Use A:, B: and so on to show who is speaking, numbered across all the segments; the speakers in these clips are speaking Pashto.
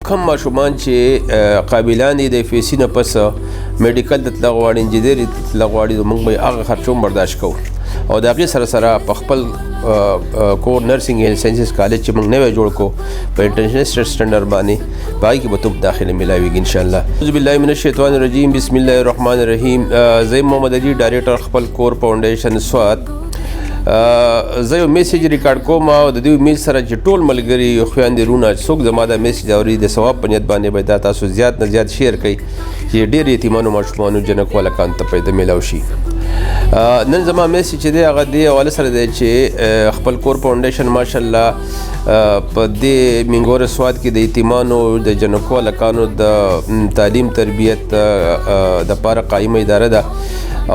A: کم ماشومان چې قابلان دي د فیسي نه پس میډیکل ته تلغ غواړي انجنیئرنګ ته تلغ غواړي موږ به هغه خرچ هم برداشت کوو او د هغې سره سره په خپل کور نرسنګ اینډ ساینسز کالج چې موږ نوی جوړ کړو په انټرنیشنل سټنډرډ باندې په هغې کې به ته داخله میلاویږي انشاءالله. اعوذ بالله من الشیطان الرجیم بسم الله الرحمن الرحیم. زه محمد علي ډایرکټر خپل کور فاونډیشن سوات. زه یو میسیج ریکارډ کوم او د دې میسیج سره چې ټول ملګري خویندې رونه څوک زما دا میسیج اوري د ثواب په نیت باندې به دا تاسو زیات نه زیات شیر کړئ چې ډېر یتیمانو ماشومانو جنکو هلکانو ته پیدا میلاو شي. نن زما میسیج چې دی هغه دې حواله سره دی چې خپل کور فاونډیشن ماشاءالله په دې منګور سوات کې د یتیمانو د جنکو هلکانو د تعلیم تربیت دپاره قایمه اداره ده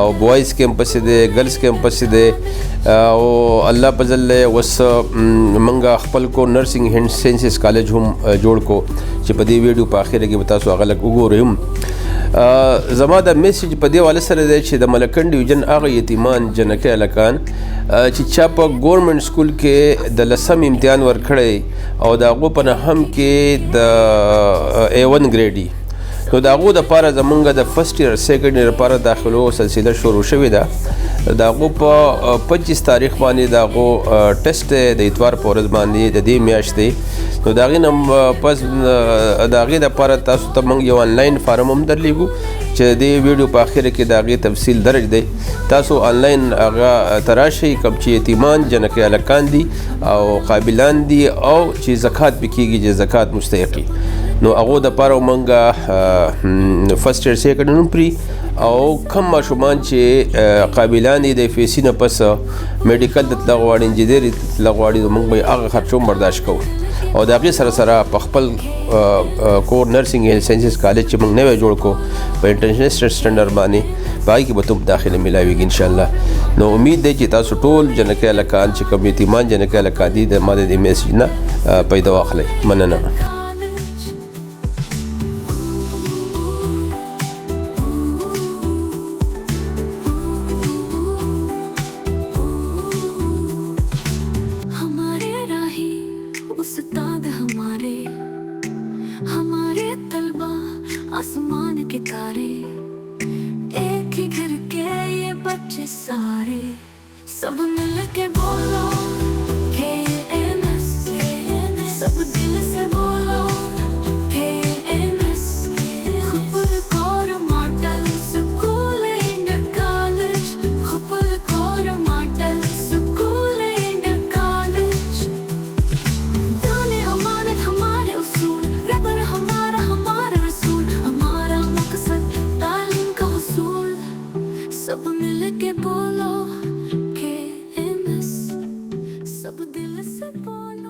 A: او بوائز کمپس دی گرلز کمپس دی او الله فضل وس منګه خپل کو نرسنګ اینډ ساینسز کالج هم جوړ کو چې په دې ویډیو په اخره کې به تاسو هغه لږ وګورئ. زما د میسیج په دې حواله سره دی چې د ملاکنډ ډویژن هغه یتیمان جنکۍ هلکان چې چا په ګورنمنټ سکول کې د 10م امتحان ورکړی او د هغو په نهم کې د A1 ګریډ نو د هغو دپاره زمونږ د فرسٹ ایئر سیکنډ ایئر لپاره داخلو سلسله شروع شوې ده. د هغو په 25 تاریخ باندې د هغو ټسټ دی د اتوار په ورځ باندې د دې میاشتې نو د هغې نه پس د هغې دپاره تاسو ته موږ یو آنلاین فارم هم درلیږو چې د ویډیو په اخره کې د هغې تفصیل درج دی. تاسو آنلاین هغه ته راشئ کوم چې یتیمان جنکۍ هلکان دي او قابلان دي او چې زکات پې کېږي چې زکات مستحقي نو هغو دپاره موږ فرسٹ ایئر سیکنډ هم پري او کم ماشومان چې قابلان دي د فیسي نه پس میډیکل ته تلغ غواړي انجنیئرنګ ته تلغ غواړي نو موږ به هغه خرچ هم برداشت کوو او د هغې سره سره په خپل کور نرسنګ اینډ ساینسز کالج چې موږ نوی جوړ کړو په انټرنیشنل سټنډرډ باندې په هغې کې به ته داخله میلاویږي انشاءالله. نو امید دی چې تاسو ټول جنکۍ هلکان چې کوم یتیمان جنکۍ هلکان دي د ما د دې میسیج نه پیدا واخلئ. مننه.
B: आसमान के तारे एक ही घर के ये बच्चे सारे सब मिल के बोलो KNS सब दिल से बोलो KNS Khupal Kor model school and college Khupal Kor model school and college दाने अमानत हमारे उसूल रबर हमारा रसूल हमारा मकसद तालीम का हुसूल सब मिल के बोलो KNS सब दिल से बोलो.